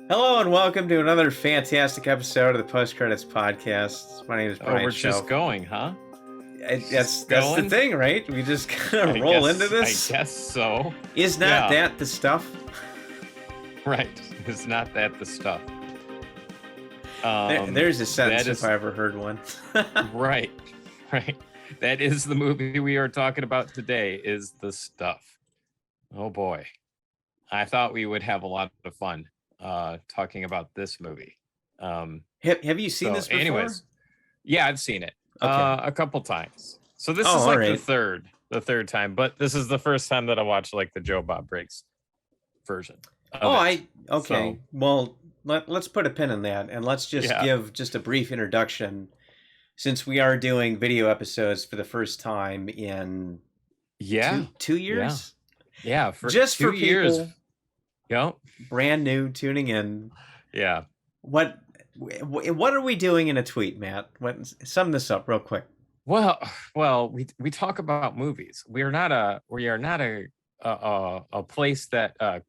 Hello and welcome to another fantastic episode of the Post Credits Podcast. My name is Brian Oh, we're Schoof. just going, huh? That's the thing, right? We just kind of roll into this. I guess so. Is not that the stuff? Right. Is not that the stuff? There's a sentence if I ever heard one. Right. That is the movie we are talking about today, is The Stuff. Oh boy. I thought we would have a lot of fun talking about this movie. Have you seen this before? Anyways, yeah, I've seen it a couple times. So this is like the third time, but this is the first time that I watched like the Joe Bob Briggs version. Okay. So, well, let's put a pin in that and let's just give just a brief introduction, since we are doing video episodes for the first time in 2 years. Yeah, for just 2 years. People, yep, brand new tuning in. Yeah. What are we doing in a tweet, Matt? Sum this up real quick. Well, we talk about movies. We are not a place that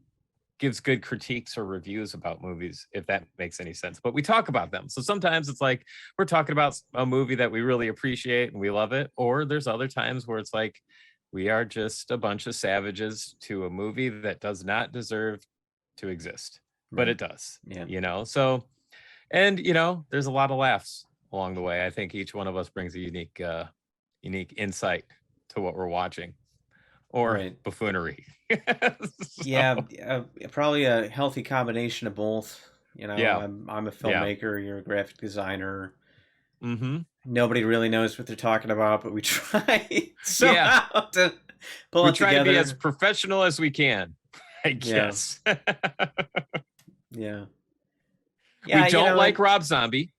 gives good critiques or reviews about movies, if that makes any sense. But we talk about them. So sometimes it's like we're talking about a movie that we really appreciate and we love it, or there's other times where it's like we are just a bunch of savages to a movie that does not deserve to exist, but it does. Yeah. So, and there's a lot of laughs along the way. I think each one of us brings a unique insight to what we're watching, or buffoonery. Probably a healthy combination of both. I'm a filmmaker. You're a graphic designer. Mm-hmm. Nobody really knows what they're talking about, but we try somehow to pull it together. We try to be as professional as we can, I guess. Yeah. We don't like Rob Zombie.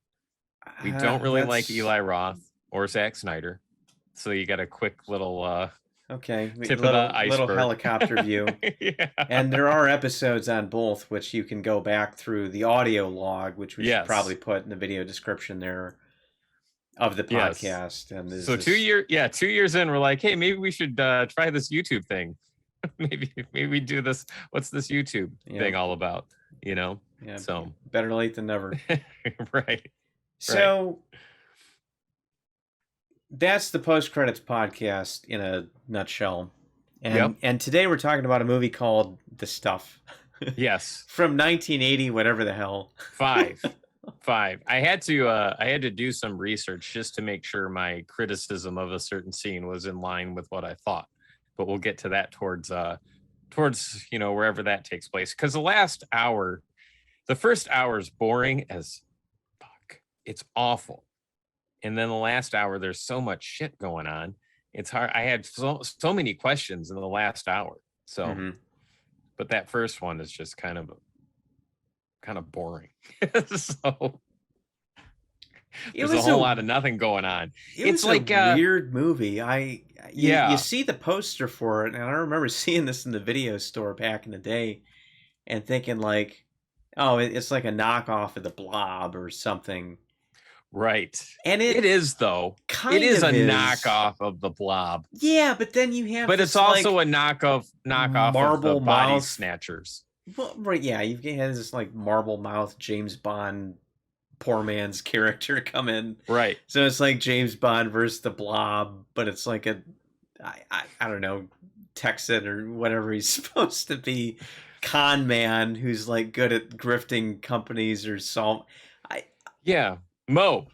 We don't really like Eli Roth or Zack Snyder. So you got a quick little tip of the iceberg. Little helicopter view. Yeah. And there are episodes on both, which you can go back through the audio log, which we should probably put in the video description there of the podcast. And so 2 years in, we're like, hey, maybe we should try this YouTube thing. maybe we do this. What's this YouTube thing all about? So better late than never. Right. So that's the Post Credits Podcast in a nutshell. And today we're talking about a movie called The Stuff. Yes. From 1980, whatever the hell. Five. I had to do some research just to make sure my criticism of a certain scene was in line with what I thought. But we'll get to that towards wherever that takes place. Because the first hour is boring as fuck. It's awful. And then the last hour, there's so much shit going on. It's hard. I had so many questions in the last hour. So, but that first one is just kind of boring. So there's a whole lot of nothing going on. It's like a weird movie. You see the poster for it, and I remember seeing this in the video store back in the day and thinking like, oh, it's like a knockoff of The Blob or something. Right. And it is, though. It is a knockoff of The Blob. Yeah, but then you have But it's also a knockoff of the Body Snatchers. Well, right, yeah, you've had this like marble mouth James Bond poor man's character come in. Right. So it's like James Bond versus The Blob, but it's like I don't know, Texan or whatever he's supposed to be, con man who's like good at grifting companies or Mo.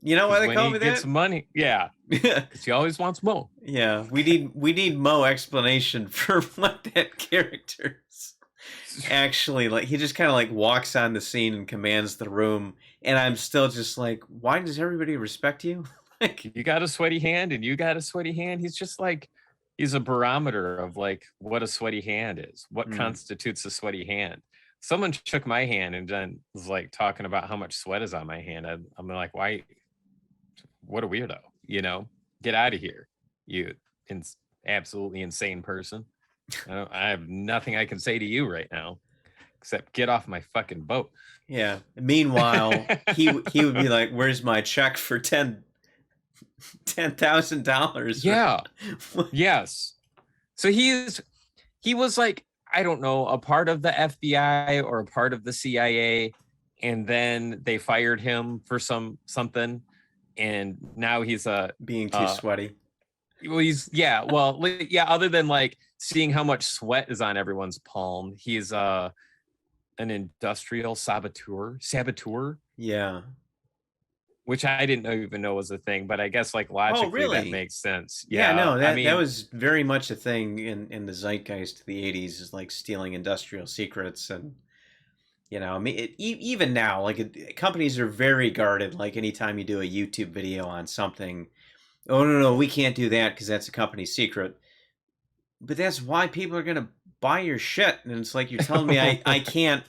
You know why they call me that? When he gets money. Yeah. Because he always wants Mo. Yeah. We need Mo explanation for what that character's actually like. He just kind of like walks on the scene and commands the room. And I'm still just like, why does everybody respect you? Like, you got a sweaty hand and you got a sweaty hand. He's just like, he's a barometer of like what a sweaty hand is. What constitutes a sweaty hand? Someone shook my hand and then was like talking about how much sweat is on my hand. I'm like, why? What a weirdo, get out of here. You absolutely insane person. I have nothing I can say to you right now, except get off my fucking boat. Yeah. Meanwhile, he would be like, where's my check for $10,000? Yeah. Yes. So he was like, I don't know, a part of the FBI or a part of the CIA, and then they fired him for something, and now he's being too sweaty. Well, other than like seeing how much sweat is on everyone's palm, he's an industrial saboteur. Yeah. Which I didn't even know was a thing, but I guess like logically that makes sense. Yeah, no, that was very much a thing in the zeitgeist of the 80s, is like stealing industrial secrets. And, you know, I mean, even now, like companies are very guarded. Like anytime you do a YouTube video on something, oh, no, we can't do that because that's a company secret. But that's why people are going to buy your shit. And it's like, you're telling me I can't,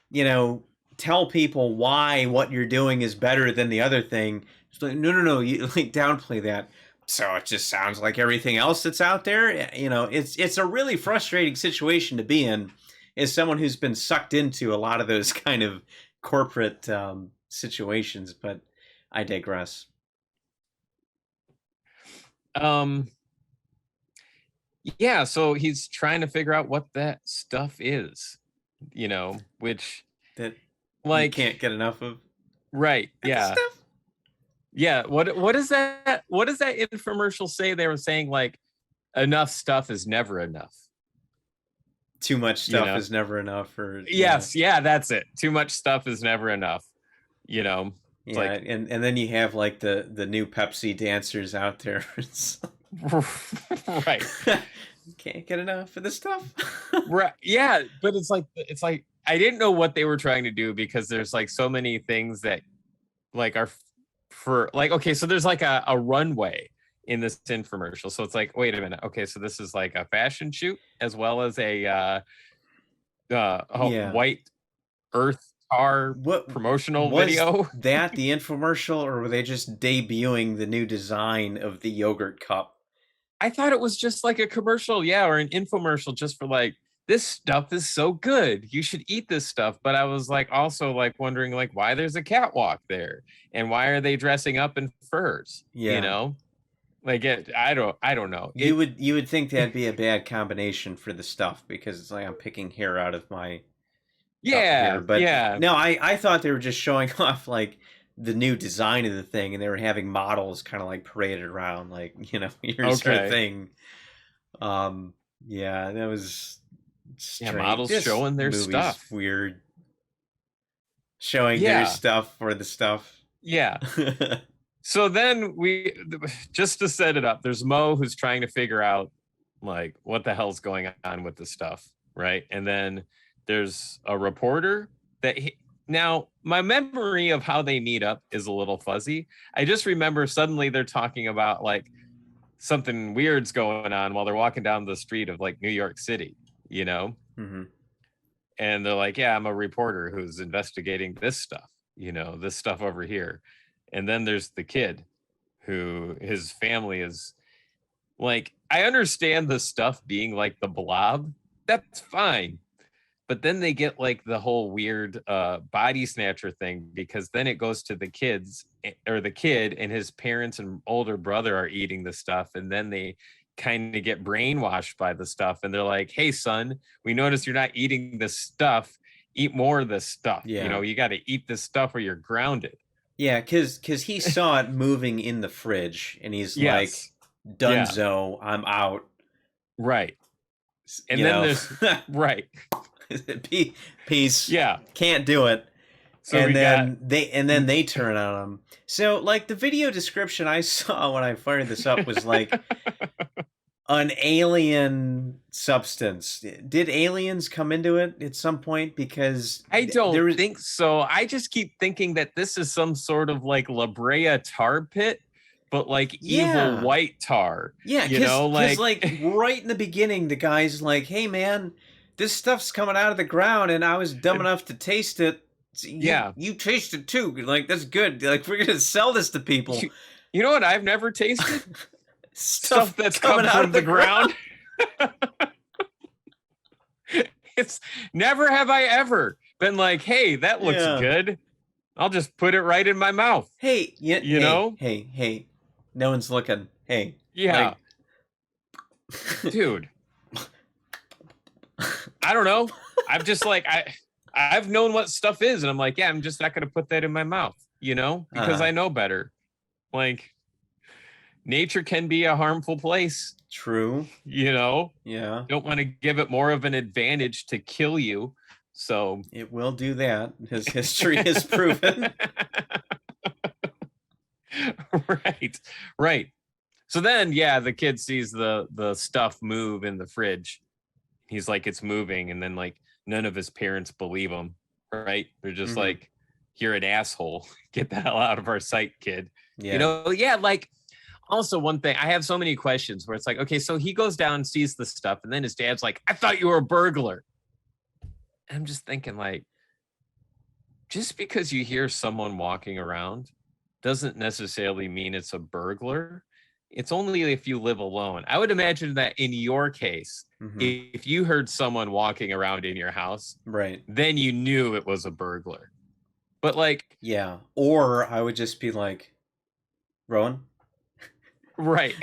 you know, tell people why what you're doing is better than the other thing. It's like, no, you like downplay that. So it just sounds like everything else that's out there. You know, it's a really frustrating situation to be in, as someone who's been sucked into a lot of those kind of corporate situations. But I digress. Yeah, so he's trying to figure out what that stuff is, you know, which that like you can't get enough of. Right. Yeah. Stuff. Yeah. What is that? What does that infomercial say? They were saying like enough stuff is never enough. Too much stuff is never enough. Or yes, yeah, that's it. Too much stuff is never enough. You know. Yeah, like, and then you have like the new Pepsi dancers out there. Right. Can't get enough of this stuff. Right. Yeah, but it's like I didn't know what they were trying to do, because there's like so many things that like are for like, okay, so there's like a runway in this infomercial. So it's like, wait a minute. Okay, so this is like a fashion shoot as well as a white earth car promotional video. That the infomercial, or were they just debuting the new design of the yogurt cup? I thought it was just like a commercial, or an infomercial just for like, this stuff is so good, you should eat this stuff. But I was like also like wondering like why there's a catwalk there and why are they dressing up in furs? You know, like I don't know. You would think that'd be a bad combination for the stuff, because it's like I'm picking hair out of my but no, I thought they were just showing off like the new design of the thing, and they were having models kind of like paraded around, like, you know, here's your thing. Yeah, that was strange. Yeah, models showing their stuff. Weird. Showing their stuff for the stuff. Yeah. So then just to set it up, there's Mo who's trying to figure out like what the hell's going on with the stuff, right? And then there's a reporter that now my memory of how they meet up is a little fuzzy. I just remember suddenly they're talking about like something weird's going on while they're walking down the street of like New York City, you know? Mm-hmm. And they're like, yeah, I'm a reporter who's investigating this stuff, you know, this stuff over here. And then there's the kid who his family is like, I understand the stuff being like the Blob. That's fine. But then they get like the whole weird body snatcher thing, because then it goes to the kid and his parents and older brother are eating the stuff. And then they kind of get brainwashed by the stuff. And they're like, hey, son, we noticed you're not eating this stuff. Eat more of this stuff. Yeah. You know, you got to eat this stuff or you're grounded. Yeah, because he saw it moving in the fridge and he's like, Dunzo, I'm out. Right. And then there's right. Peace. Yeah. Can't do it. So and then they turn on him. So like the video description I saw when I fired this up was like an alien substance. Did aliens come into it at some point? Because I don't think so. I just keep thinking that this is some sort of like La Brea tar pit, but like evil white tar. Yeah, you know, like right in the beginning, the guy's like, "Hey, man, this stuff's coming out of the ground, and I was dumb enough to taste it. You taste it too. Like, that's good. Like, we're gonna sell this to people." You know what I've never tasted? Stuff that's coming out of the ground. It's never have I ever been like, hey, that looks good. I'll just put it right in my mouth. Hey, you know? Hey, no one's looking. Hey. Yeah. Like, dude. I don't know. I'm just like, I've known what stuff is, and I'm like, yeah, I'm just not going to put that in my mouth, because I know better. Like, nature can be a harmful place. True. Yeah. Don't want to give it more of an advantage to kill you. So it will do that. His history has proven. Right. So then, the kid sees the stuff move in the fridge. He's like, it's moving. And then like none of his parents believe him. Right. They're just like, you're an asshole. Get the hell out of our sight, kid. Yeah. Like, also one thing, I have so many questions where it's like, okay, so he goes down and sees the stuff, and then his dad's like, I thought you were a burglar. I'm just thinking, like, just because you hear someone walking around doesn't necessarily mean it's a burglar. It's only if you live alone. I would imagine that in your case, if you heard someone walking around in your house, right, then you knew it was a burglar. But like, yeah, or I would just be like, Rowan. Right.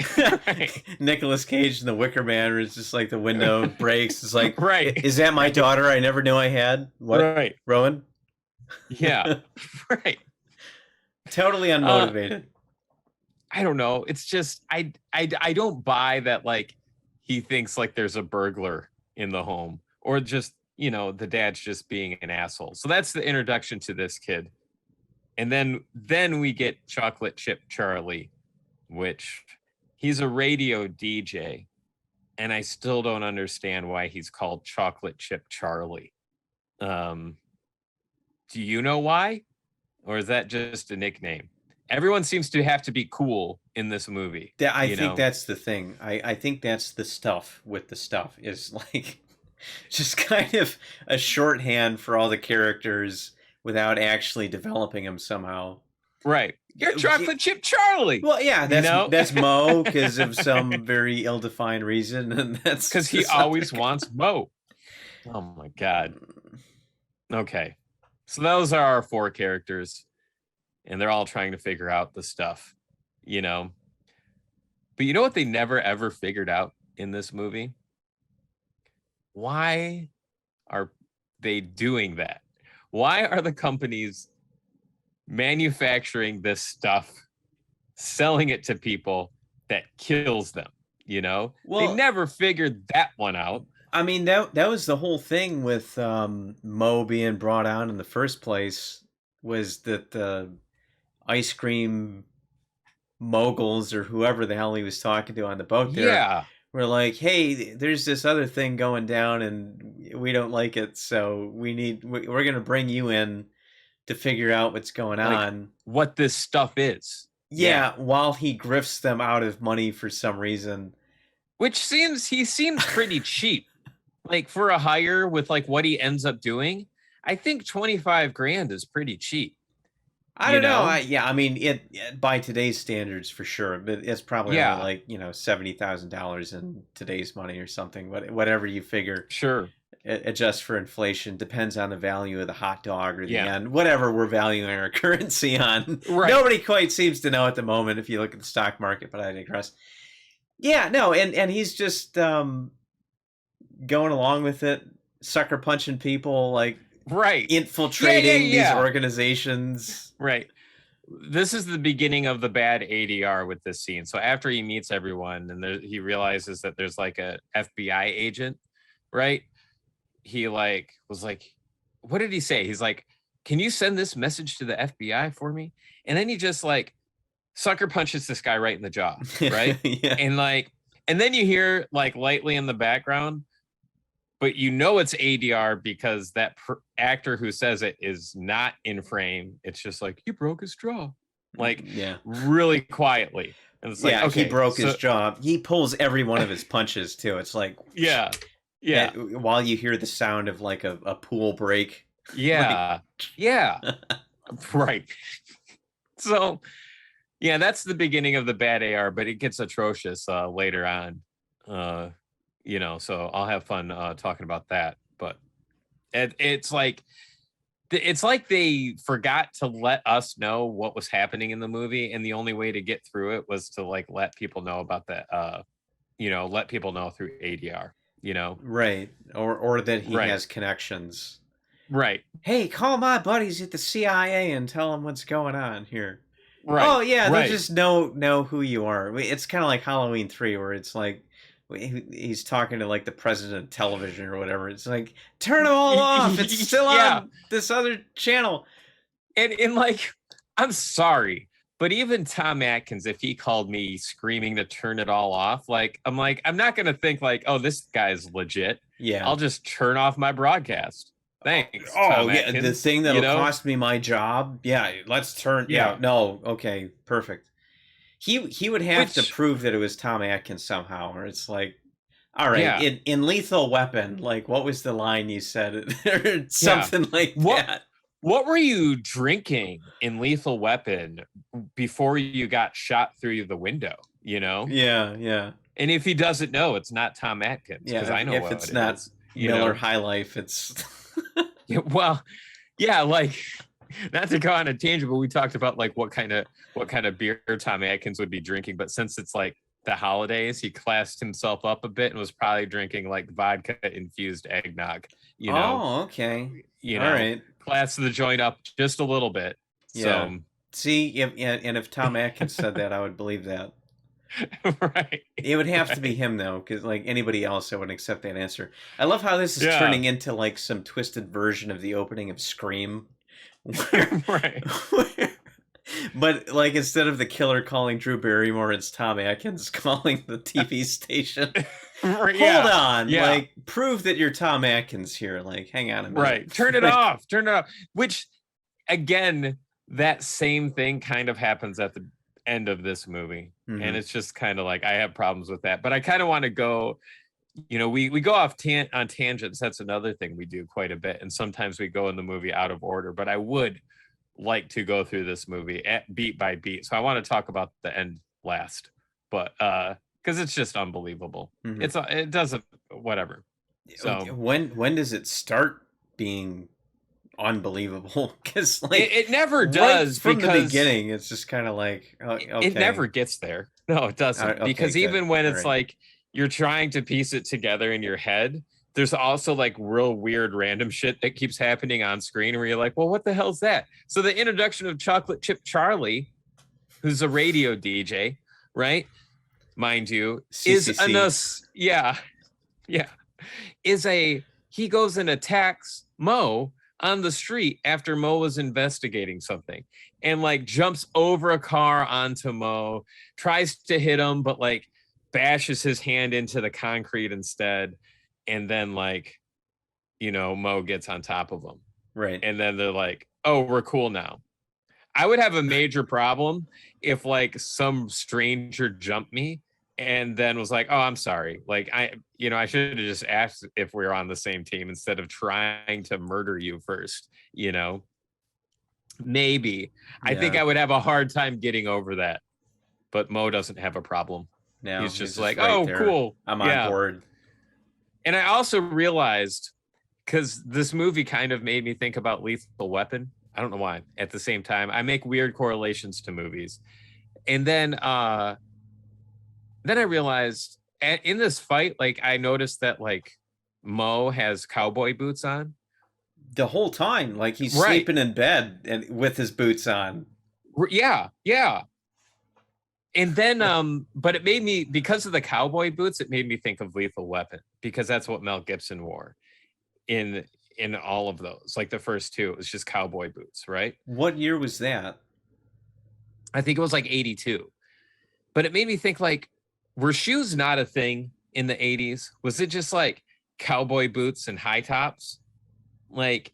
Nicolas Cage in The Wicker Man, where it's just like the window breaks. It's like, right. Is that my daughter I never knew I had? What? Right. Rowan? Yeah. Right. Totally unmotivated. I don't know. It's just, I don't buy that, like, he thinks like there's a burglar in the home, or just, the dad's just being an asshole. So that's the introduction to this kid. And then we get Chocolate Chip Charlie, which he's a radio DJ, and I still don't understand why he's called Chocolate Chip Charlie. Do you know why? Or is that just a nickname? Everyone seems to have to be cool in this movie. I think that's the thing. I think that's the stuff with the stuff, is like just kind of a shorthand for all the characters without actually developing them somehow. Right. You're Chocolate Chip Charlie. Well, yeah, that's Mo because of some very ill-defined reason, and that's because he always wants Mo. Oh my God. Okay, so those are our 4 characters, and they're all trying to figure out the stuff, But you know what they never ever figured out in this movie? Why are they doing that? Why are the companies manufacturing this stuff, selling it to people that kills them? Well, they never figured that one out. I mean, that was the whole thing with Mo being brought on in the first place, was that the ice cream moguls, or whoever the hell he was talking to on the boat there, were like, hey, there's this other thing going down and we don't like it, so we're going to bring you in to figure out what's going on, what this stuff is. While he grifts them out of money for some reason, which he seems pretty cheap, like for a hire with like what he ends up doing. I think 25 grand is pretty cheap. I don't know. I mean, it by today's standards for sure, but it's probably only like $70,000 in today's money or something. Whatever you figure, sure, adjust for inflation, depends on the value of the hot dog or the end, whatever we're valuing our currency on. Right. Nobody quite seems to know at the moment if you look at the stock market, but I digress. Yeah, no, and he's just going along with it, sucker punching people, like infiltrating these organizations. Right. This is the beginning of the bad ADR with this scene. So after he meets everyone and he realizes that there's like a FBI agent, right? He was like, what did he say? He's like, can you send this message to the FBI for me? And then he just like sucker punches this guy right in the jaw, right? And then you hear like lightly in the background, but it's ADR because that actor who says it is not in frame. It's just like, he broke his jaw, like really quietly. And it's like, okay, he broke his jaw. He pulls every one of his punches too. It's like, while you hear the sound of like a pool break. Right. So that's the beginning of the bad AR, but it gets atrocious later on. So I'll have fun talking about that. But it's like they forgot to let us know what was happening in the movie, and the only way to get through it was to like let people know about that. Let people know through ADR. Right. Or that he Right. has connections. Right. Hey, call my buddies at the CIA and tell them what's going on here. Right. Oh yeah, they Right. just know who you are. It's kind of like Halloween 3, where it's like he's talking to like the president of television or whatever. It's like, turn it all off. It's still on this other channel. And like, I'm sorry, but even Tom Atkins, if he called me screaming to turn it all off, like, I'm not going to think like, oh, this guy's legit. Yeah. I'll just turn off my broadcast. Thanks. Oh, Tom yeah. Atkins, the thing that'll cost me my job. Yeah. Let's turn. Yeah. No. Okay. Perfect. He would have to prove that it was Tom Atkins somehow, or it's like, all right, in Lethal Weapon, like, what was the line you said? Something like that. What were you drinking in Lethal Weapon before you got shot through the window? Yeah. And if he doesn't know, it's not Tom Atkins, because I know if it's not Miller High Life, it's well, yeah, like, not to go on a tangent, but we talked about like what kind of beer Tom Atkins would be drinking. But since it's like the holidays, he classed himself up a bit and was probably drinking like vodka infused eggnog. Oh, okay. All right. Class the joint up just a little bit. Yeah. So, see, if Tom Atkins said that, I would believe that. Right. It would have to be him though, because like anybody else, I wouldn't accept that answer. I love how this is turning into like some twisted version of the opening of Scream. Right. But like, instead of the killer calling Drew Barrymore, it's Tom Atkins calling the TV station. Hold on. Yeah. Like, prove that you're Tom Atkins here. Like, hang on a minute. Right. Turn it off. Turn it off. Which, again, that same thing kind of happens at the end of this movie. Mm-hmm. And it's just kind of like, I have problems with that. But I kind of want to go, we go off on tangents. That's another thing we do quite a bit. And sometimes we go in the movie out of order. But I would like to go through this movie at beat by beat. So I want to talk about the end last. But because it's just unbelievable. Mm-hmm. It doesn't, whatever. So when does it start being unbelievable? Because like it never does, right from the beginning. It's just kind of like, okay. It never gets there. No, it doesn't. Okay, because even when it's like you're trying to piece it together in your head, there's also like real weird random shit that keeps happening on screen where you're like, well, what the hell's that? So the introduction of Chocolate Chip Charlie, who's a radio DJ, right? Mind you, he goes and attacks Mo on the street after Mo was investigating something, and like jumps over a car onto Mo, tries to hit him, but like bashes his hand into the concrete instead. And then like, Mo gets on top of him. Right. And then they're like, oh, we're cool now. I would have a major problem if like some stranger jumped me and then was like, oh, I'm sorry. Like, I should have just asked if we were on the same team instead of trying to murder you first, Maybe. Yeah. I think I would have a hard time getting over that. But Mo doesn't have a problem. No, he's just like, right oh, there. Cool. I'm on board. And I also realized, because this movie kind of made me think about Lethal Weapon. I don't know why. At the same time, I make weird correlations to movies. And then I realized in this fight, like I noticed that like Mo has cowboy boots on. The whole time, like he's sleeping in bed and with his boots on. Yeah. And then, but it made me, because of the cowboy boots, it made me think of Lethal Weapon, because that's what Mel Gibson wore in all of those. Like the first two, it was just cowboy boots, right? What year was that? I think it was like 82. But it made me think, like, were shoes not a thing in the 80s? Was it just like cowboy boots and high tops? Like,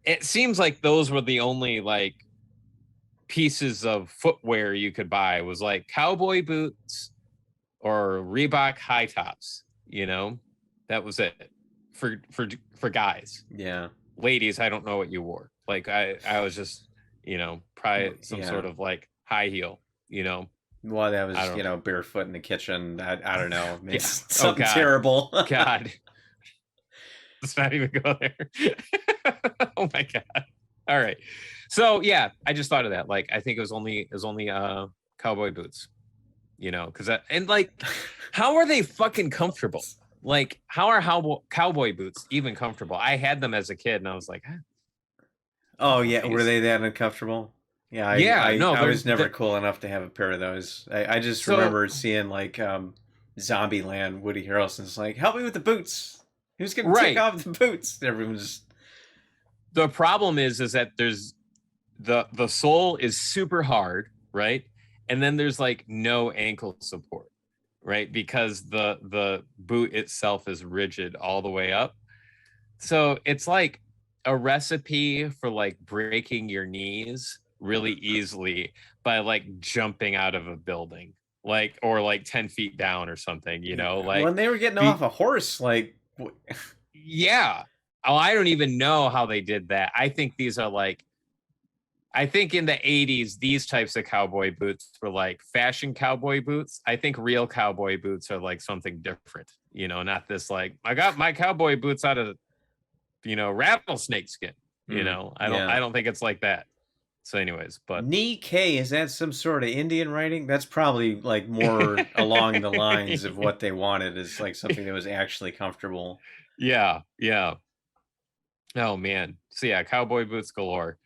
it seems like those were the only like pieces of footwear you could buy, was like cowboy boots or Reebok high tops. That was it for guys. Yeah. Ladies, I don't know what you wore. Like I was just probably some sort of like high heel. Well, that was barefoot in the kitchen. I don't know. Maybe something terrible. God, let's not even go there. Oh my God. All right. So yeah, I just thought of that. Like, I think it was only cowboy boots, because and like, how are they fucking comfortable? like, how are cowboy boots even comfortable? I had them as a kid, and I was like, oh yeah, were they that uncomfortable? Yeah, yeah, no, I was never cool enough to have a pair of those. I just remember seeing like Zombieland, Woody Harrelson's like, help me with the boots. Who's gonna take off the boots? Everyone's the problem is that there's the sole is super hard, right? And then there's like no ankle support, right? Because the boot itself is rigid all the way up. So it's like a recipe for like breaking your knees really easily by like jumping out of a building, like, or like 10 feet down or something, you know, like when they were getting off a horse, like yeah. Oh, I don't even know how they did that. I think these are like, I think in the 80s, these types of cowboy boots were like fashion cowboy boots. I think real cowboy boots are like something different, you know, not this like, I got my cowboy boots out of, you know, rattlesnake skin, you know, I don't think it's like that. So anyways, but Nikkei, is that some sort of Indian writing? That's probably like more along the lines of what they wanted, is like something that was actually comfortable. Yeah. Oh man. So yeah, cowboy boots galore.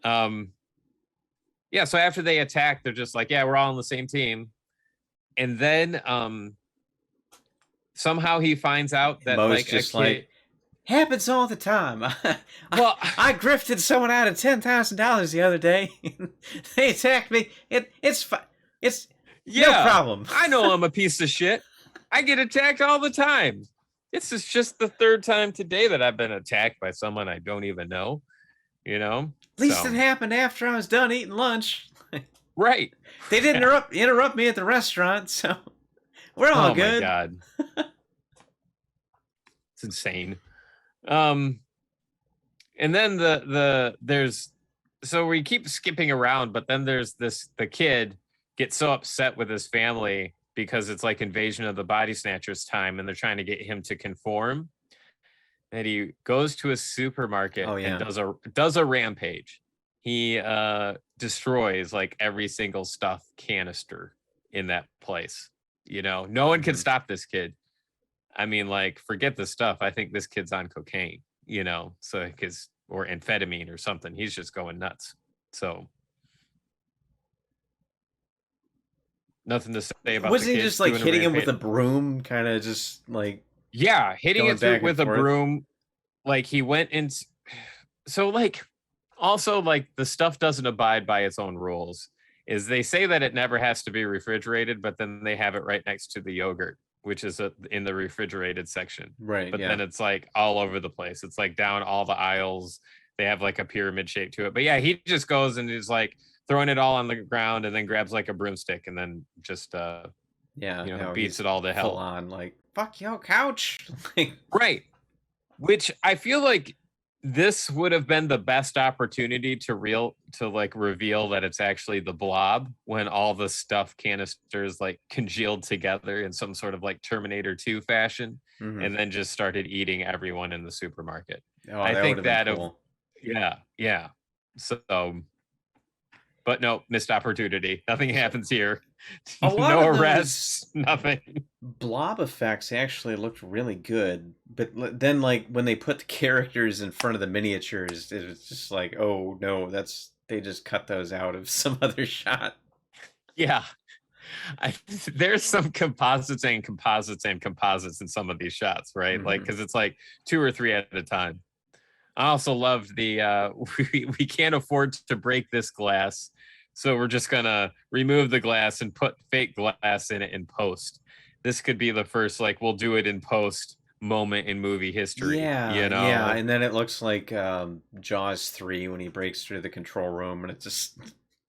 Yeah, so after they attack, they're just like, yeah, we're all on the same team. And then somehow he finds out that Mo's like just a kid, like, happens all the time. Well, I grifted someone out of $10,000 the other day. They attacked me. It's no problem. I know I'm a piece of shit. I get attacked all the time. This is just the third time today that I've been attacked by someone I don't even know. You know, at least it happened after I was done eating lunch. Right. They didn't interrupt me at the restaurant, so we're all good. Oh my god. It's insane. And then there's, so we keep skipping around, but then there's the kid gets so upset with his family because it's like Invasion of the Body Snatchers time, and they're trying to get him to conform. That he goes to a supermarket and does a rampage. He destroys like every single stuff canister in that place. You know, no one can stop this kid. I mean, like, forget the stuff. I think this kid's on cocaine, you know, so because, or amphetamine or something. He's just going nuts. So nothing to say about. Wasn't he just like hitting him with a broom, kind of just like, yeah, hitting it through with a broom? Like he went in. So like, also like the stuff doesn't abide by its own rules. Is they say that it never has to be refrigerated, but then they have it right next to the yogurt, which is in the refrigerated section. Right. But then it's like all over the place. It's like down all the aisles. They have like a pyramid shape to it. But yeah, he just goes and is like throwing it all on the ground and then grabs like a broomstick and then just beats it all to hell. Full on like, fuck your couch. Right. Which I feel like this would have been the best opportunity to reveal that it's actually the Blob, when all the stuff canisters like congealed together in some sort of like Terminator 2 fashion, and then just started eating everyone in the supermarket. Oh, I think that cool. Yeah. So, but no, missed opportunity. Nothing happens here. No arrests, nothing. Blob effects actually looked really good, but then like when they put the characters in front of the miniatures, it was just like, oh no, they just cut those out of some other shot. Yeah. There's some composites in some of these shots, right? Like, because it's like 2 or 3 at a time. I also loved the we can't afford to break this glass, so we're just gonna remove the glass and put fake glass in it in post. This could be the first like we'll do it in post moment in movie history. Yeah, you know? Yeah, and then it looks like Jaws 3 when he breaks through the control room and it just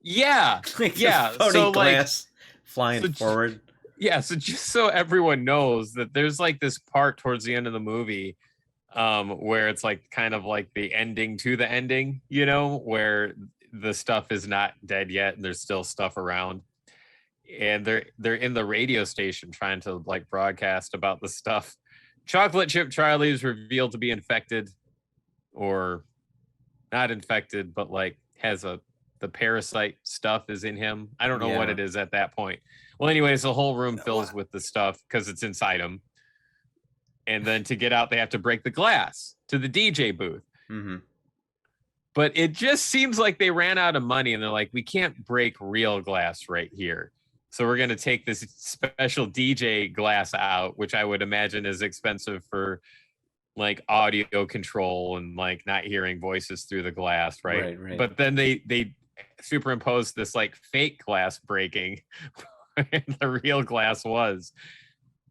phony glass flying forward. Yeah, so just so everyone knows that there's like this part towards the end of the movie where it's like kind of like the ending to the ending, you know, where the stuff is not dead yet and there's still stuff around, and they're in the radio station trying to like broadcast about the stuff. Chocolate Chip Charlie is revealed to be infected, or not infected, but like has the parasite stuff is in him. I don't know what it is at that point. Well, anyways, the whole room fills with the stuff because it's inside him. And then to get out, they have to break the glass to the DJ booth. Mm-hmm. But it just seems like they ran out of money and they're like, we can't break real glass right here. So we're going to take this special DJ glass out, which I would imagine is expensive for like audio control and like not hearing voices through the glass, right? Right. But then they superimposed this like fake glass breaking and the real glass was.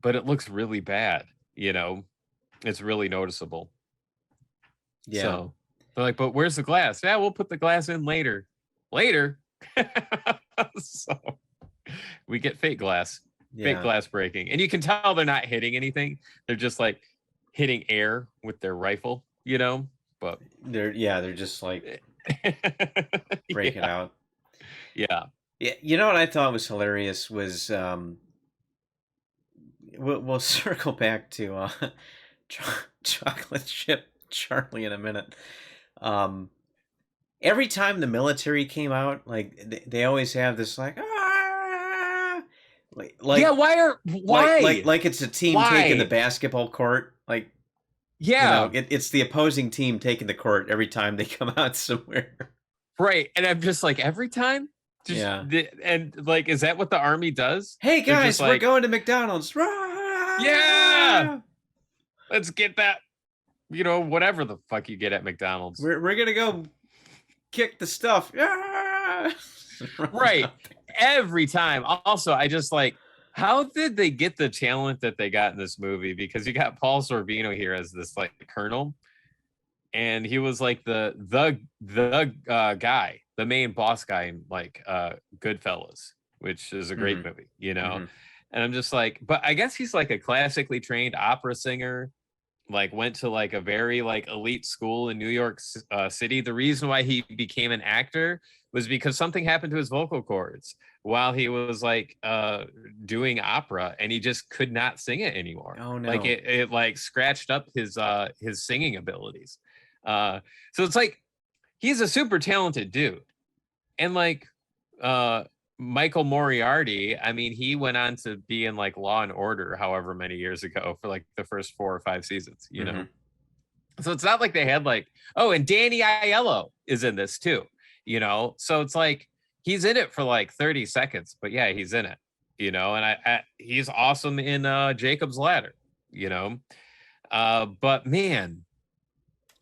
But it looks really bad, you know? It's really noticeable. Yeah. So they're like, but where's the glass? Yeah, we'll put the glass in later. So we get fake glass breaking. And you can tell they're not hitting anything. They're just like hitting air with their rifle, you know? But they're just like break it out. Yeah. Yeah. You know what I thought was hilarious was we'll circle back to chocolate chip Charlie in a minute. Every time the military came out, like they always have this like yeah, why like it's a team taking the basketball court, like yeah, you know, it's the opposing team taking the court every time they come out somewhere, right? And I'm just like every time, and like, is that what the army does? Hey guys, we're going to McDonald's. Yeah, let's get that. You know, whatever the fuck you get at McDonald's. We're gonna go kick the stuff. Right. Every time. Also, I just like, how did they get the talent that they got in this movie? Because you got Paul Sorvino here as this like colonel, and he was like the guy, the main boss guy in like Goodfellas, which is a great movie, you know. Mm-hmm. And I'm just like, but I guess he's like a classically trained opera singer. Like went to like a very like elite school in New York City. The reason why he became an actor was because something happened to his vocal cords while he was like doing opera, and he just could not sing it anymore. Oh no! Like it like scratched up his singing abilities. So it's like he's a super talented dude, and like Michael Moriarty, I mean, he went on to be in like Law and Order however many years ago for like the first 4 or 5 seasons, you know? So it's not like they had like, oh, and Danny Aiello is in this too, you know? So it's like, he's in it for like 30 seconds, but yeah, he's in it, you know? And he's awesome in Jacob's Ladder, you know? But man,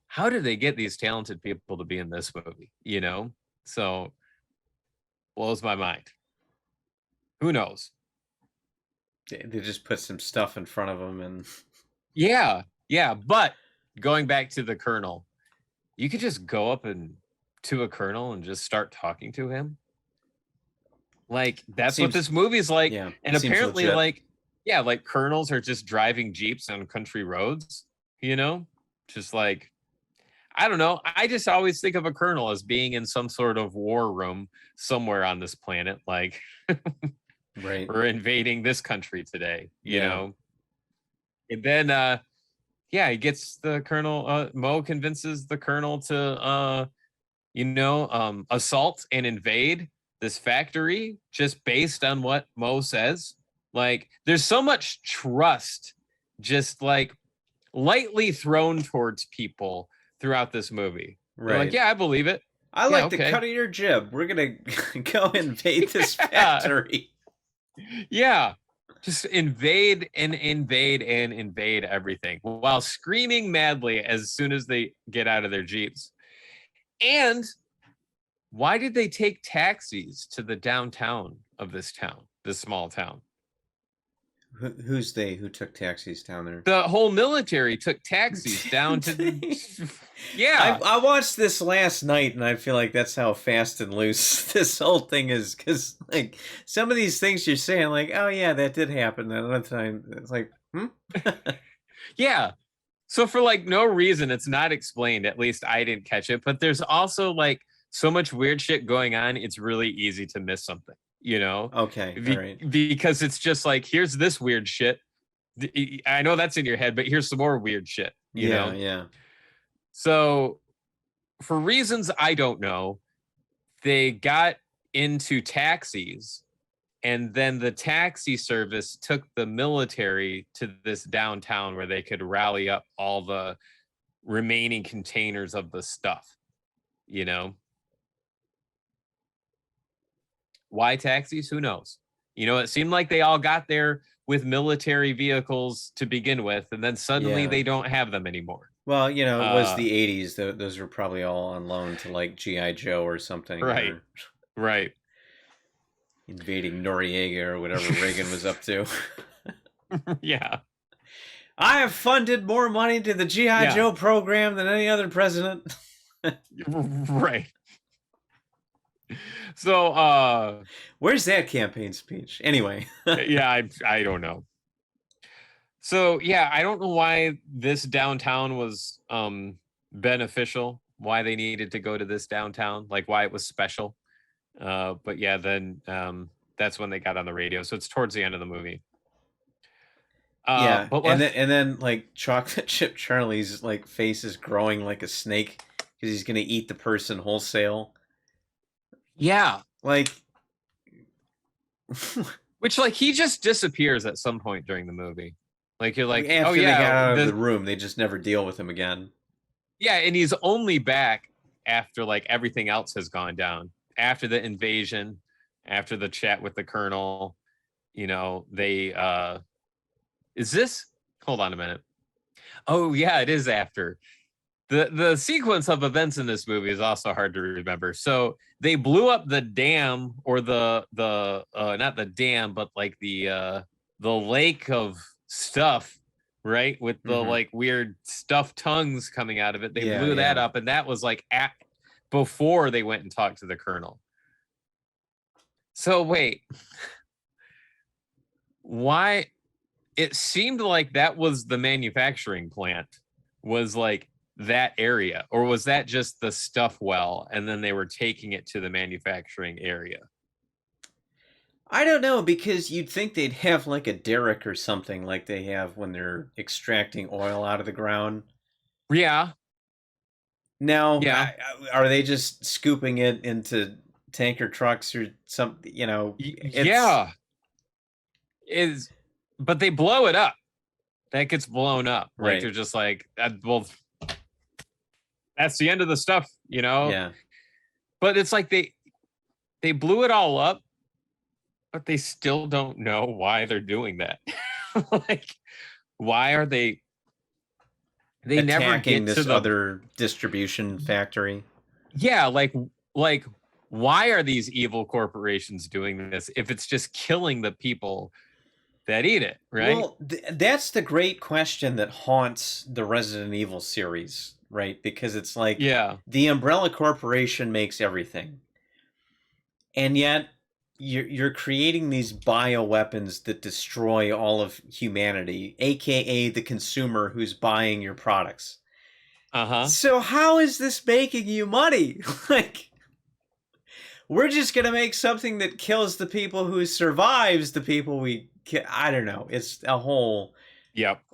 how did they get these talented people to be in this movie, you know? So blows my mind. Who knows? They just put some stuff in front of them and yeah. But going back to the colonel, you could just go up to a colonel and just start talking to him. Like that's what this movie's like. Yeah, and apparently like colonels are just driving Jeeps on country roads, you know, just like, I don't know. I just always think of a colonel as being in some sort of war room somewhere on this planet. Like, right. We're invading this country today, you know? And then, he gets the colonel, Mo convinces the colonel to, assault and invade this factory just based on what Mo says. Like, there's so much trust just like lightly thrown towards people throughout this movie. Right. They're like, yeah, I believe it. I like the cut of your jib. We're going to go invade this factory. Yeah. Just invade everything while screaming madly as soon as they get out of their Jeeps. And why did they take taxis to the downtown of this town, this small town? Who's they? Who took taxis down there? The whole military took taxis down to the... Yeah. I watched this last night, and I feel like that's how fast and loose this whole thing is. Because, like, some of these things you're saying, like, oh, yeah, that did happen. And another time, it's like, Yeah. So for, like, no reason, it's not explained. At least I didn't catch it. But there's also, like, so much weird shit going on, it's really easy to miss something. You know, okay, all right. Because it's just like, here's this weird shit. I know that's in your head, but here's some more weird shit. You know? Yeah. So, for reasons I don't know, they got into taxis And then the taxi service took the military to this downtown where they could rally up all the remaining containers of the stuff, you know? Why taxis? Who knows? You know, it seemed like they all got there with military vehicles to begin with, and then suddenly they don't have them anymore. Well, you know, it was the 80s. Those were probably all on loan to like G.I. Joe or something. Right. Or right. Invading Noriega or whatever Reagan was up to. Yeah. I have funded more money to the G.I. Joe program than any other president. Right. So, where's that campaign speech? Anyway. Yeah, I don't know. So, yeah, I don't know why this downtown was beneficial, why they needed to go to this downtown, like why it was special. But yeah, then that's when they got on the radio. So it's towards the end of the movie. Yeah, but and then like Chocolate Chip Charlie's like face is growing like a snake because he's gonna eat the person wholesale. Yeah, like which like he just disappears at some point during the movie. Like you're like, after they got out of the room, they just never deal with him again. Yeah, and he's only back after like everything else has gone down. After the invasion, after the chat with the colonel, you know, they hold on a minute. Oh yeah, it is after. The sequence of events in this movie is also hard to remember. So they blew up the dam, or the not the dam, but like the lake of stuff, right? With the like weird stuffed tongues coming out of it. They blew that up, and that was like before they went and talked to the colonel. So wait, why? It seemed like that was the manufacturing plant, was like that area, or was that just the stuff well, and then they were taking it to the manufacturing area? I don't know, because you'd think they'd have like a derrick or something like they have when they're extracting oil out of the ground. Yeah. Now, are they just scooping it into tanker trucks or something? You know, but they blow it up. That gets blown up. Right. Like they're just like, well, that's the end of the stuff, you know? Yeah. But it's like they blew it all up, but they still don't know why they're doing that. Like, why are they never get this to the other distribution factory? Yeah, like why are these evil corporations doing this if it's just killing the people that eat it, right? Well, that's the great question that haunts the Resident Evil series, right? Because it's like, the Umbrella Corporation makes everything, and yet you're creating these bioweapons that destroy all of humanity, aka the consumer who's buying your products. So how is this making you money? Like, we're just gonna make something that kills the people who survives the people we kill. I don't know. It's a whole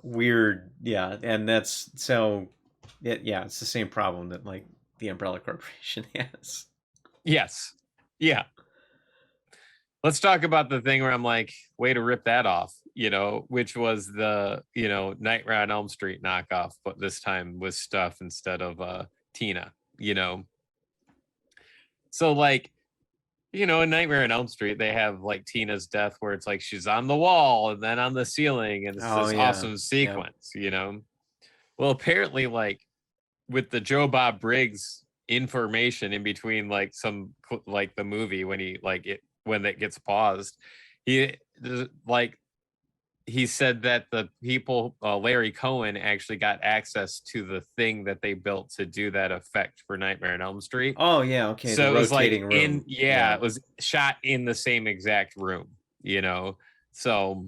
weird, and that's so. It's the same problem that like the Umbrella Corporation has. Yes. Yeah. Let's talk about the thing where I'm like, way to rip that off, you know, which was the, you know, Nightmare on Elm Street knockoff, but this time with stuff instead of Tina, you know. So like, you know, in Nightmare on Elm Street, they have like Tina's death where it's like she's on the wall and then on the ceiling, and it's this awesome sequence, you know. Well, apparently, like with the Joe Bob Briggs information in between, like some like the movie when he like it when that gets paused, he said that the people, Larry Cohen, actually got access to the thing that they built to do that effect for Nightmare on Elm Street. Oh yeah, okay. So the it was like room. it was shot in the same exact room, you know. So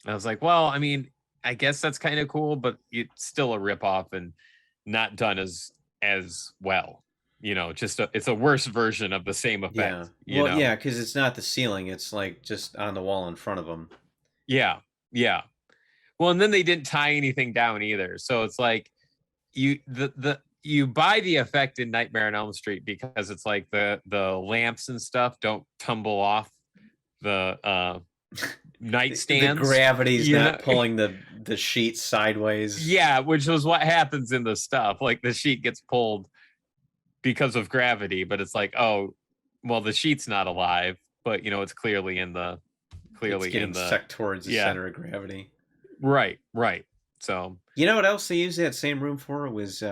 I was like, well, I mean, I guess that's kind of cool, but it's still a ripoff and not done as well. You know, it's a worse version of the same effect. Yeah. Well, yeah, because it's not the ceiling; it's like just on the wall in front of them. Yeah, yeah. Well, and then they didn't tie anything down either, so it's like you buy the effect in Nightmare on Elm Street because it's like the lamps and stuff don't tumble off the nightstands. The gravity's not pulling the sheet sideways. Yeah, which was what happens in the stuff. Like the sheet gets pulled because of gravity, but it's like, oh, well, the sheet's not alive, but it's clearly getting sucked towards the center of gravity. Right. So you know what else they used that same room for? It was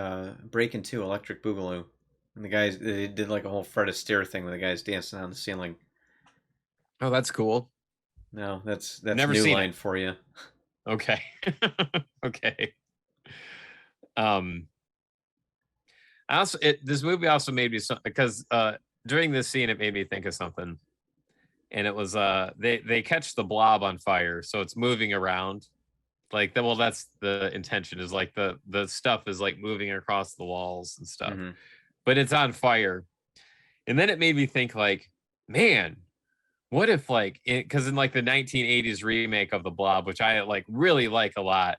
Breakin' 2 Electric Boogaloo. And the guys, they did like a whole Fred Astaire thing with the guys dancing on the ceiling. Oh, that's cool. No, that's Never new seen line it. for you. Okay. Okay. This movie also made me because during this scene it made me think of something, and it was they catch the blob on fire, so it's moving around, like that's the intention, is like the stuff is like moving across the walls and stuff, but it's on fire, and then it made me think like, man, what if like because in like the 1980s remake of the Blob, which I like really like a lot,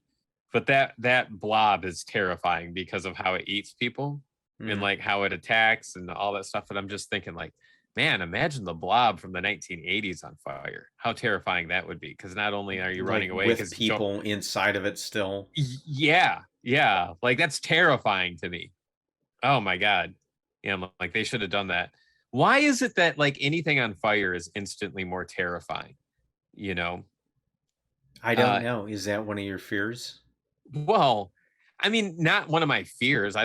but that blob is terrifying because of how it eats people and like how it attacks and all that stuff. And I'm just thinking like, man, imagine the Blob from the 1980s on fire. How terrifying that would be. Because not only are you running away with people inside of it still. Yeah. Like that's terrifying to me. Oh my God. Yeah, I'm like, they should have done that. Why is it that like anything on fire is instantly more terrifying? I don't know. Is that one of your fears? Well, I mean, not one of my fears.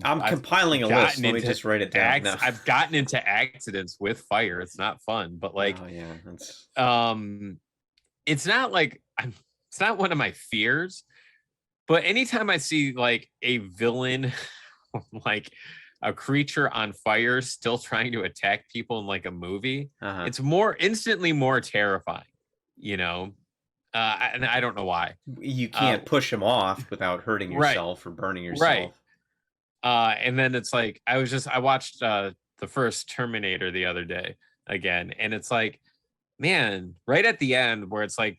I'm compiling a list. Let me just write it down. I've gotten into accidents with fire. It's not fun, but like, it's not like it's not one of my fears. But anytime I see like a villain, like a creature on fire still trying to attack people in like a movie, it's instantly more terrifying, and I don't know why. You can't push them off without hurting yourself or burning yourself. Right. And then it's like, I watched the first Terminator the other day again, and it's like, man, right at the end where it's like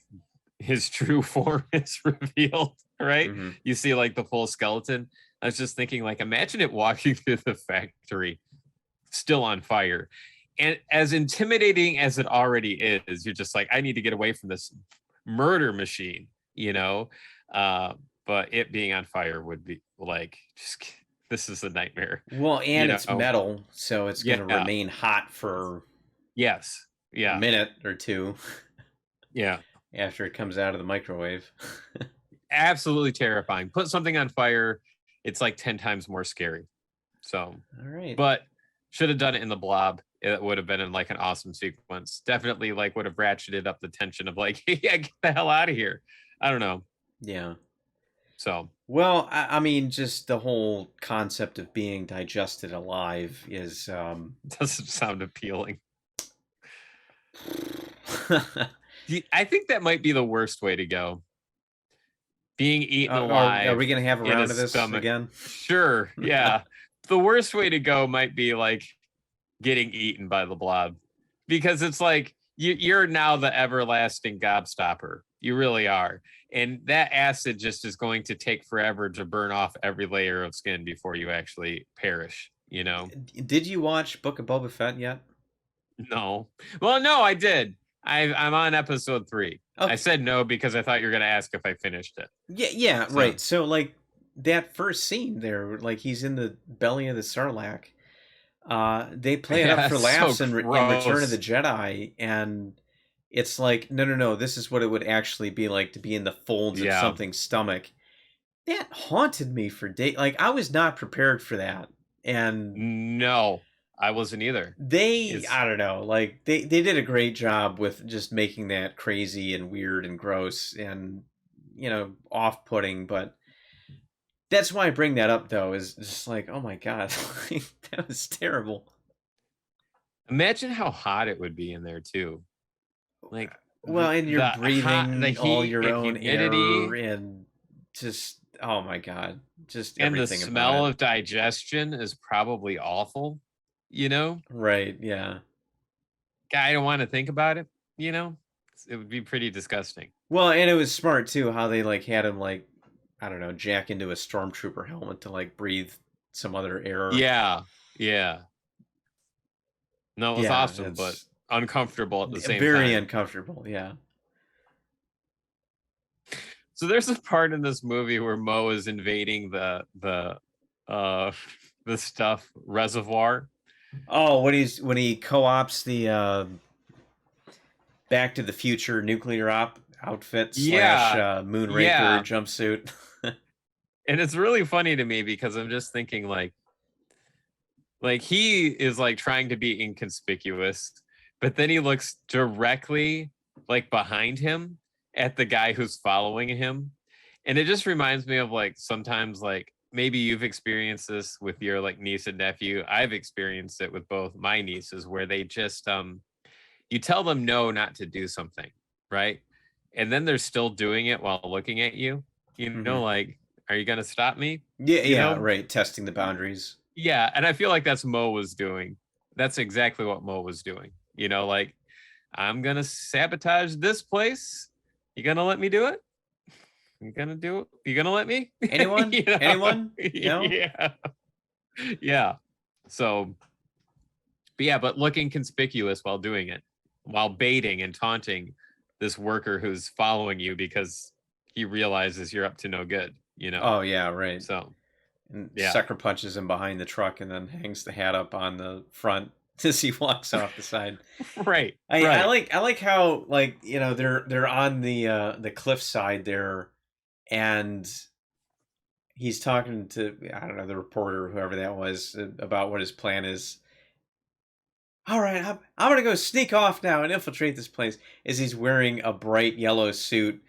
his true form is revealed, right? You see like the full skeleton. I was just thinking, like, imagine it walking through the factory still on fire. And as intimidating as it already is, you're just like, I need to get away from this murder machine, but it being on fire would be like, this is a nightmare. Well, and it's metal, so it's going to remain hot for a minute or two. Yeah. After it comes out of the microwave. Absolutely terrifying. Put something on fire, it's like 10 times more scary. So, all right. But should have done it in the Blob. It would have been in like an awesome sequence. Definitely like would have ratcheted up the tension of like, yeah, get the hell out of here. I don't know. Yeah. So. Well, I mean, just the whole concept of being digested alive is... doesn't sound appealing. I think that might be the worst way to go. Being eaten alive. Are we going to have a round of this again? Sure. Yeah. The worst way to go might be like getting eaten by the Blob, because it's like you're now the everlasting gobstopper. You really are. And that acid just is going to take forever to burn off every layer of skin before you actually perish, Did you watch Book of Boba Fett yet? No. Well, no, I did. I'm on episode 3. Okay. I said no because I thought you were going to ask if I finished it. Yeah, right. So, like, that first scene there, like, he's in the belly of the Sarlacc. They play it up for laughs in Return of the Jedi, and it's like, no, this is what it would actually be like to be in the folds of something's stomach. That haunted me for days. Like, I was not prepared for that. And no, I wasn't either. I don't know, like they did a great job with just making that crazy and weird and gross and off-putting, but that's why I bring that up though, is just like, oh my God, that was terrible. Imagine how hot it would be in there too. Like, well, and you're breathing all your own air and just, oh my God, just everything. And the smell of digestion is probably awful. Right, yeah. I don't want to think about it, it would be pretty disgusting. Well, and it was smart too how they like had him like, I don't know, jack into a stormtrooper helmet to like breathe some other air. Yeah No, it was awesome, but uncomfortable at the same time. Very uncomfortable, yeah. So there's a part in this movie where Mo is invading the stuff reservoir. Oh, when he co-ops the Back to the Future nuclear outfit / Moonraker jumpsuit. And it's really funny to me because I'm just thinking like he is like trying to be inconspicuous, but then he looks directly like behind him at the guy who's following him. And it just reminds me of like sometimes like maybe you've experienced this with your like niece and nephew. I've experienced it with both my nieces where they just you tell them no, not to do something, right? And then they're still doing it while looking at you. You know, like, are you gonna stop me? Yeah, right. Testing the boundaries. Yeah, and I feel like that's Mo was doing. That's exactly what Mo was doing. You know, like, I'm gonna sabotage this place. You gonna let me do it? You gonna do it? You gonna let me? Anyone? You know? Anyone? No? Yeah. Yeah. So, but looking conspicuous while doing it, while baiting and taunting this worker who's following you because he realizes you're up to no good, you know? Oh, yeah, right. So, and sucker punches him behind the truck and then hangs the hat up on the front as he walks off the side. Right. I like how, like, you know, they're on the cliffside there, and he's talking to, I don't know, the reporter or whoever that was about what his plan is. All right, I'm going to go sneak off now and infiltrate this place, as he's wearing a bright yellow suit,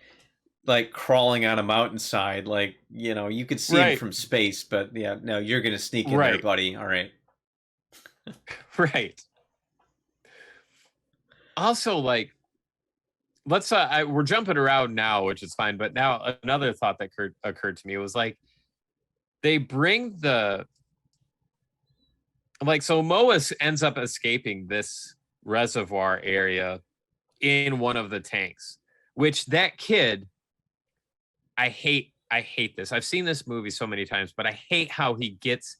like crawling on a mountainside. Like, you know, you could see him from space, but yeah, no, you're going to sneak in there, buddy. All right. Right. Also, like, let's we're jumping around now, which is fine, but now another thought that occurred to me was like, they bring the, like, so Moas ends up escaping this reservoir area in one of the tanks, which that kid, I hate this. I've seen this movie so many times, but I hate how he gets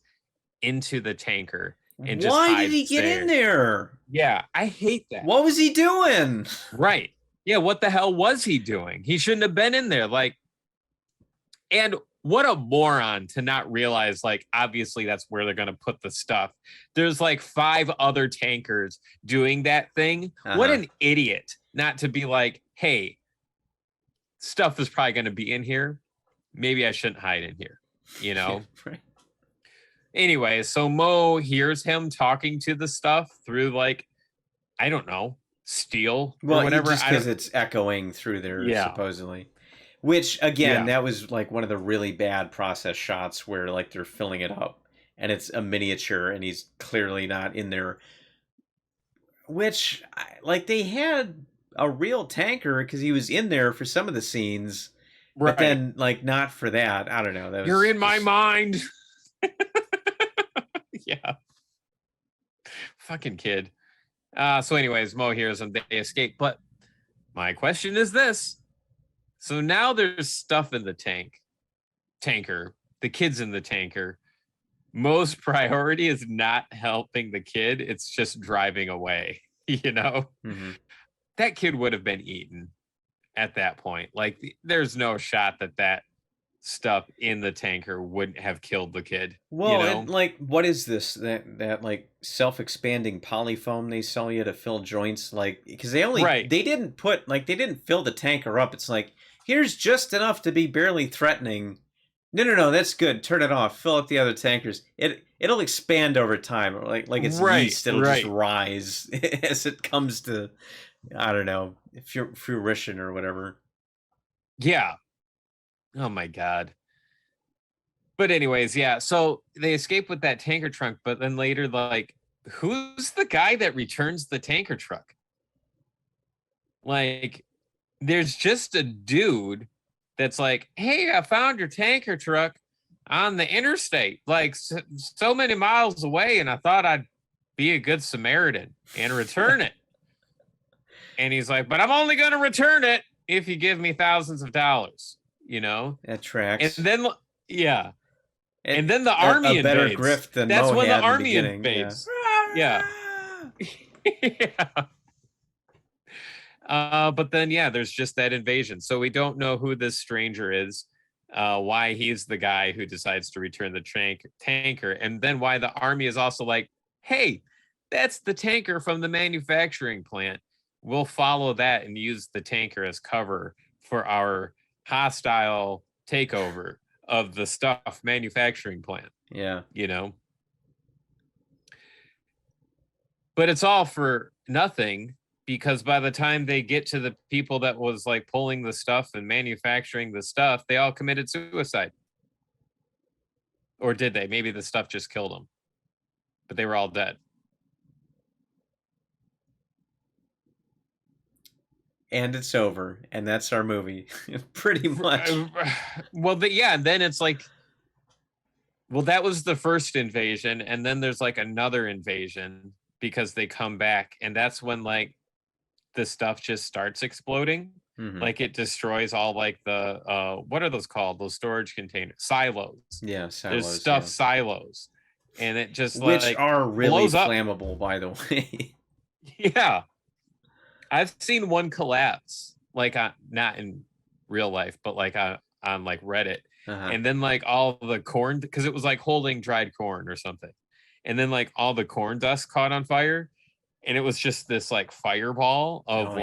into the tanker and just why did he get in there? Yeah, I hate that. What was he doing? Right. Yeah, what the hell was he doing? He shouldn't have been in there. Like, and what a moron to not realize, like, obviously that's where they're going to put the stuff. There's like 5 other tankers doing that thing. What an idiot not to be like, hey, stuff is probably going to be in here. Maybe I shouldn't hide in here, you know? Right. Anyway, so Mo hears him talking to the stuff through, like, I don't know, steel or whatever. Just because it's echoing through there, supposedly. Which, again, that was like one of the really bad process shots where, like, they're filling it up and it's a miniature and he's clearly not in there. Which, like, they had a real tanker because he was in there for some of the scenes, but then, like, not for that. I don't know. That was, you're in my mind. Yeah. Fucking kid. So anyways, Mo hears them, they escape. But my question is this. So now there's stuff in the tanker, the kid's in the tanker. Mo's priority is not helping the kid. It's just driving away, you know? Mm-hmm. That kid would have been eaten at that point. Like, there's no shot that stuff in the tanker wouldn't have killed the kid. Well, you know? and, like, what is this? That like self-expanding polyfoam they sell you to fill joints? Like, because they didn't fill the tanker up. It's like, here's just enough to be barely threatening. No, that's good. Turn it off. Fill up the other tankers. It'll expand over time. Like it's yeast. It'll just rise as it comes to, I don't know, fruition or whatever. Yeah. Oh my God. But anyways, yeah. So they escape with that tanker truck, but then later, like, who's the guy that returns the tanker truck? Like, there's just a dude that's like, hey, I found your tanker truck on the interstate, like so many miles away, and I thought I'd be a good Samaritan and return it. And he's like, but I'm only going to return it if you give me thousands of dollars, you know? That tracks. And then, and then the army invades. A better grift than that's Mo when the army invades. Yeah. Yeah. But then, yeah, there's just that invasion. So we don't know who this stranger is, why he's the guy who decides to return the tanker, and then why the army is also like, hey, that's the tanker from the manufacturing plant. We'll follow that and use the tanker as cover for our hostile takeover of the stuff manufacturing plant. Yeah. You know? But it's all for nothing, because by the time they get to the people that was like pulling the stuff and manufacturing the stuff, they all committed suicide. Or did they? Maybe the stuff just killed them. But they were all dead. And it's over, and that's our movie. Pretty much. Well, yeah, and then it's like, well, that was the first invasion, and then there's like another invasion because they come back, and that's when like the stuff just starts exploding. Like it destroys all like the what are those called? Those storage containers, silos. Yeah, silos. There's stuff silos, and it just which like are really blows flammable, by the way. Yeah, I've seen one collapse, like not in real life, but like on like Reddit, and then like all the corn, because it was like holding dried corn or something, and then like all the corn dust caught on fire, and it was just this like fireball of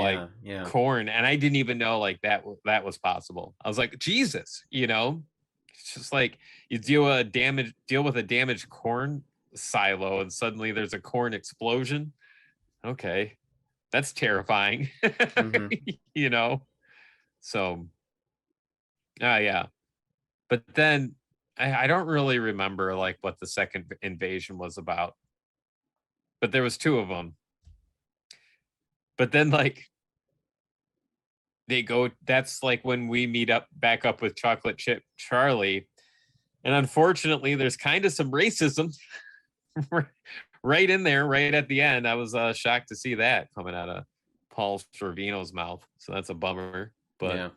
corn, and I didn't even know like that was possible. I was like, Jesus, it's just like you deal with a damaged corn silo, and suddenly there's a corn explosion. Okay, that's terrifying. So yeah, but then I don't really remember like what the second invasion was about, but there was two of them. But then like they go, that's like when we meet back up with Chocolate Chip Charlie, and unfortunately there's kind of some racism right in there, right at the end. I was shocked to see that coming out of Paul Sorvino's mouth, so that's a bummer. But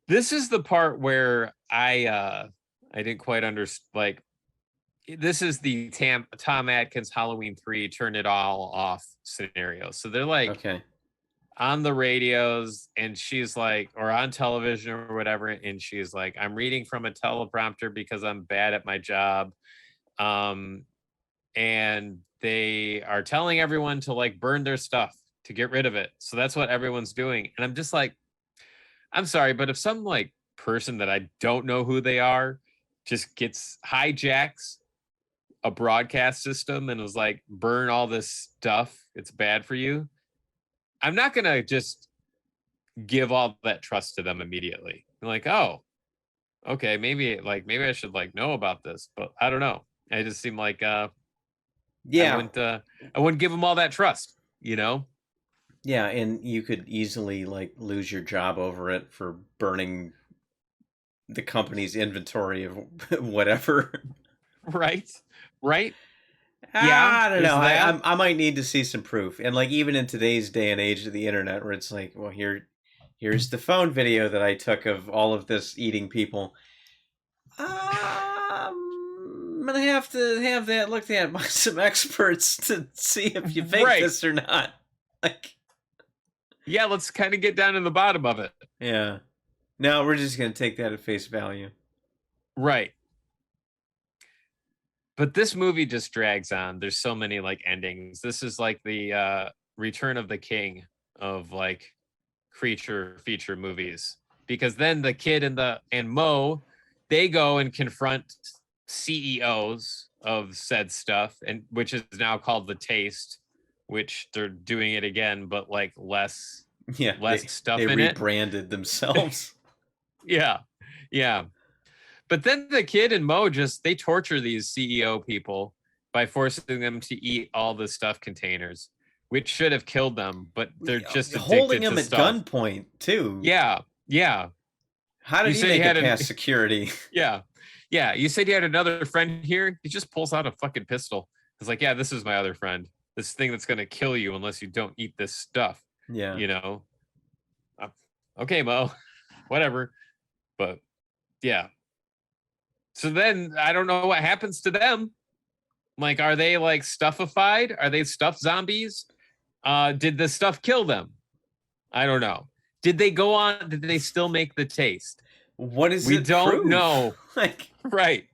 this is the part where I didn't quite understand. Like, this is the Tom Atkins Halloween 3 turn it all off scenario. So they're like on the radios, and she's like, or on television or whatever, and she's like, I'm reading from a teleprompter because I'm bad at my job. And they are telling everyone to like burn their stuff to get rid of it. So that's what everyone's doing. And I'm just like, I'm sorry, but if some like person that I don't know who they are just hijacks a broadcast system and was like, burn all this stuff, it's bad for you, I'm not gonna just give all that trust to them immediately. I'm like, oh, okay, maybe I should like know about this, but I don't know. I just seem like I wouldn't give them all that trust, Yeah, and you could easily like lose your job over it for burning the company's inventory of whatever. Right. Yeah, I don't know. I might need to see some proof. And like even in today's day and age of the internet, where it's like, well, here's the phone video that I took of all of this eating people. I'm gonna have to have that looked at by some experts to see if you think this or not. Like, yeah, let's kind of get down to the bottom of it. Yeah. No, we're just gonna take that at face value. Right. But this movie just drags on. There's so many like endings. This is like the Return of the King of like creature feature movies, because then the kid and Mo, they go and confront CEOs of said stuff, and which is now called The Taste, which they're doing it again, but like less stuff in it. They rebranded themselves. Yeah. But then the kid and Mo they torture these CEO people by forcing them to eat all the stuff containers, which should have killed them, but they're just holding them at gunpoint too. Yeah. How did he make it past security? Yeah. You said you had another friend here. He just pulls out a fucking pistol. It's like, yeah, this is my other friend. This thing that's gonna kill you unless you don't eat this stuff. Yeah. Okay, Mo. Whatever. But yeah. So then I don't know what happens to them. Like, are they like stuffified? Are they stuffed zombies? Did the stuff kill them? I don't know. Did they go on? Did they still make the taste? What does We it don't prove? know. Like, right.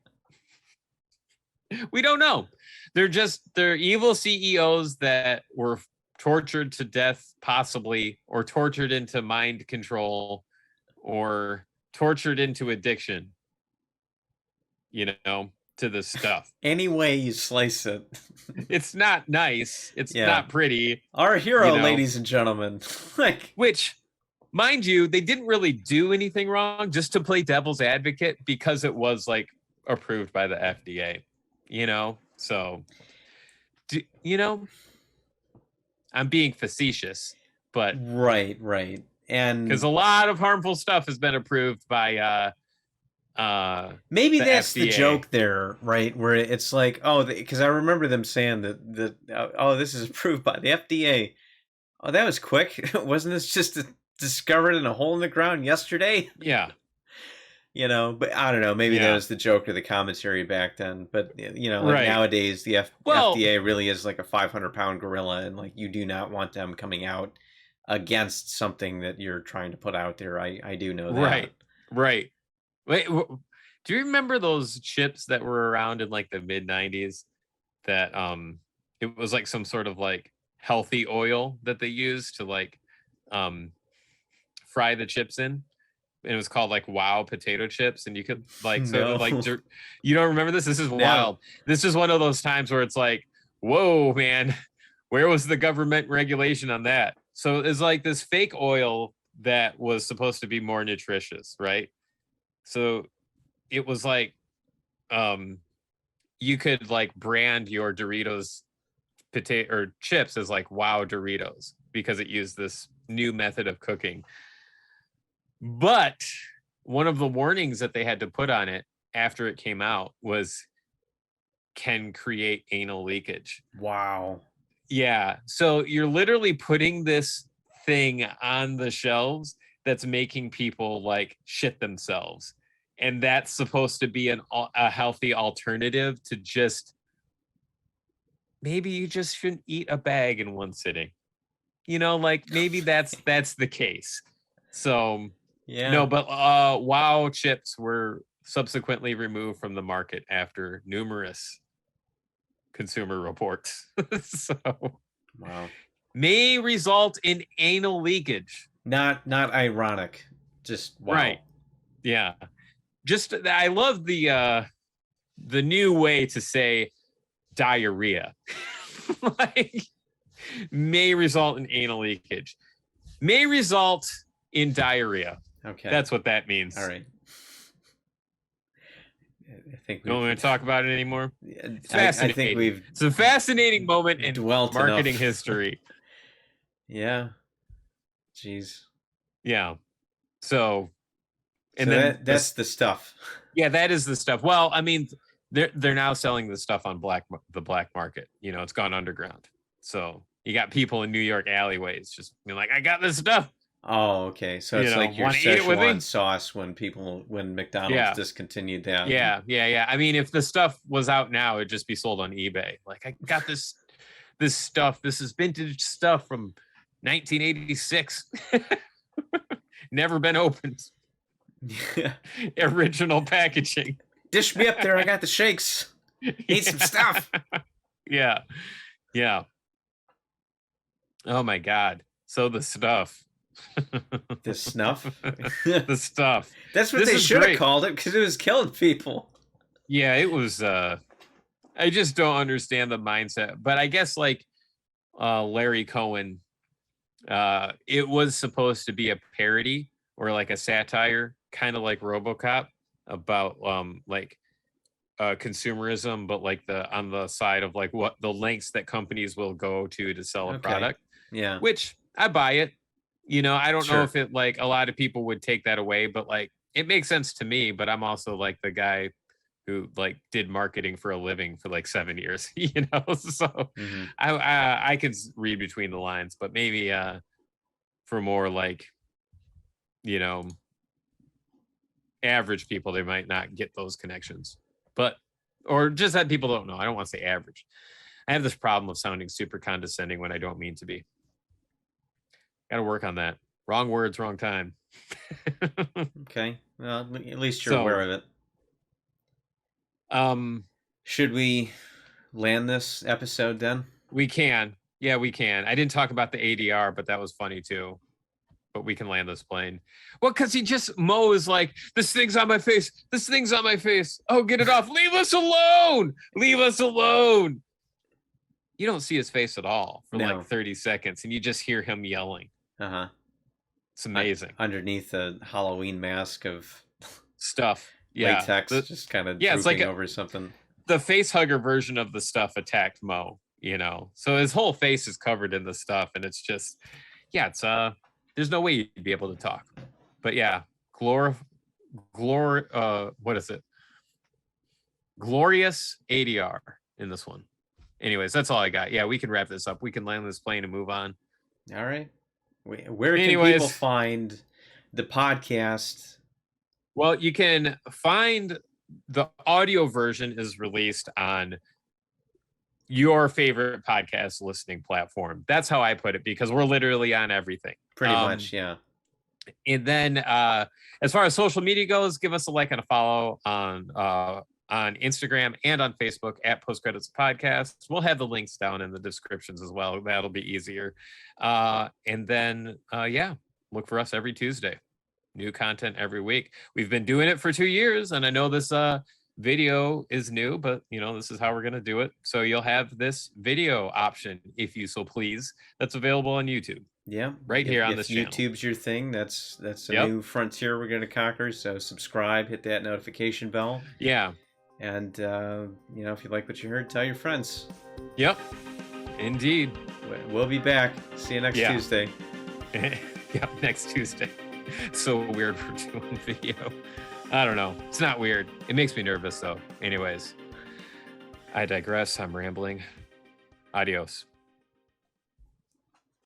We don't know. They're evil CEOs that were tortured to death, possibly, or tortured into mind control, or tortured into addiction, to the stuff. any way you slice it. It's not nice. It's not pretty. Our hero, ladies and gentlemen. Like, which, mind you, they didn't really do anything wrong, just to play devil's advocate, because it was like approved by the FDA, so I'm being facetious, but right, and because a lot of harmful stuff has been approved by maybe that's FDA. the joke there, right? Where it's like, oh, because I remember them saying that oh, this is approved by the FDA. Oh, that was quick. Wasn't this just discovered in a hole in the ground yesterday? Yeah. But I don't know. Maybe that was the joke or the commentary back then. But nowadays, the FDA really is like a 500-pound gorilla, and like you do not want them coming out against something that you're trying to put out there. I do know that. Right. Wait, do you remember those chips that were around in like the mid 90s that it was like some sort of like healthy oil that they used to like fry the chips in? And it was called like Wow potato chips, and you could like you don't remember this? This is wild. This is one of those times where it's like, whoa, man, where was the government regulation on that? So it's like this fake oil that was supposed to be more nutritious, right? So it was like you could like brand your Doritos potato or chips as like Wow Doritos because it used this new method of cooking. But one of the warnings that they had to put on it after it came out was can create anal leakage. Wow. Yeah. So you're literally putting this thing on the shelves that's making people like shit themselves. And that's supposed to be a healthy alternative to just, maybe you just shouldn't eat a bag in one sitting. Like maybe that's the case. So yeah. No, but Wow chips were subsequently removed from the market after numerous consumer reports. So wow. May result in anal leakage. Not ironic. Just wow. Right. Yeah. Just I love the new way to say diarrhea. Like may result in anal leakage. May result in diarrhea. Okay. That's what that means. All right. I think we don't want to talk about it anymore. It's fascinating. It's a fascinating moment in marketing history. Yeah. Jeez. Yeah. So then that's the stuff. Yeah, that is the stuff. Well, I mean, they're now selling the stuff on the black market. It's gone underground. So you got people in New York alleyways just being like, I got this stuff. Oh, okay. So it's like your Szechuan sauce when McDonald's discontinued that. Yeah. I mean, if the stuff was out now, it'd just be sold on eBay. Like, I got this stuff. This is vintage stuff from 1986. Never been opened. Yeah. Original packaging. Dish me up there. I got the shakes. Need some stuff. Yeah. Oh my God. So the stuff. The snuff? The stuff. That's what they should have called it because it was killing people. Yeah, it was. I just don't understand the mindset. But I guess like Larry Cohen, it was supposed to be a parody or like a satire, kind of like RoboCop, about consumerism, but like on the side of like what the lengths that companies will go to sell a product. Yeah. Which I buy it. I don't know if it like a lot of people would take that away, but like it makes sense to me. But I'm also like the guy who like did marketing for a living for like 7 years, So I can read between the lines, but maybe for more like average people, they might not get those connections. But or just that people don't know. I don't want to say average. I have this problem of sounding super condescending when I don't mean to be. Got to work on that. Wrong words, wrong time. Okay. Well, at least you're aware of it. Should we land this episode then? We can. Yeah, we can. I didn't talk about the ADR, but that was funny too. But we can land this plane. Well, because Mo is like, this thing's on my face. This thing's on my face. Oh, get it off. Leave us alone. Leave us alone. You don't see his face at all for like 30 seconds, and you just hear him yelling. Uh-huh. It's amazing. Underneath a Halloween mask of stuff. Yeah. Latex just kind of drooping like over something. The face hugger version of the stuff attacked Mo, So his whole face is covered in the stuff, and it's just, it's there's no way you'd be able to talk. But yeah, what is it? Glorious ADR in this one. Anyways, that's all I got. Yeah, we can wrap this up. We can land this plane and move on. All right. Where can people find the podcast? Well, you can find the audio version is released on your favorite podcast listening platform. That's how I put it, because we're literally on everything. Pretty much, yeah. And then as far as social media goes, give us a like and a follow on Instagram and on Facebook at Post Credits Podcast. We'll have the links down in the descriptions as well. That'll be easier. And then, look for us every Tuesday. New content every week. We've been doing it for 2 years, and I know this video is new, but this is how we're going to do it. So you'll have this video option, if you so please, that's available on YouTube. Yeah, right here on this channel. YouTube's your thing. That's a new frontier we're going to conquer. So subscribe, hit that notification bell. Yeah. And, if you like what you heard, tell your friends. Yep. Indeed. We'll be back. See you next Tuesday. Yep, next Tuesday. So weird for doing video. I don't know. It's not weird. It makes me nervous, though. Anyways, I digress. I'm rambling. Adios.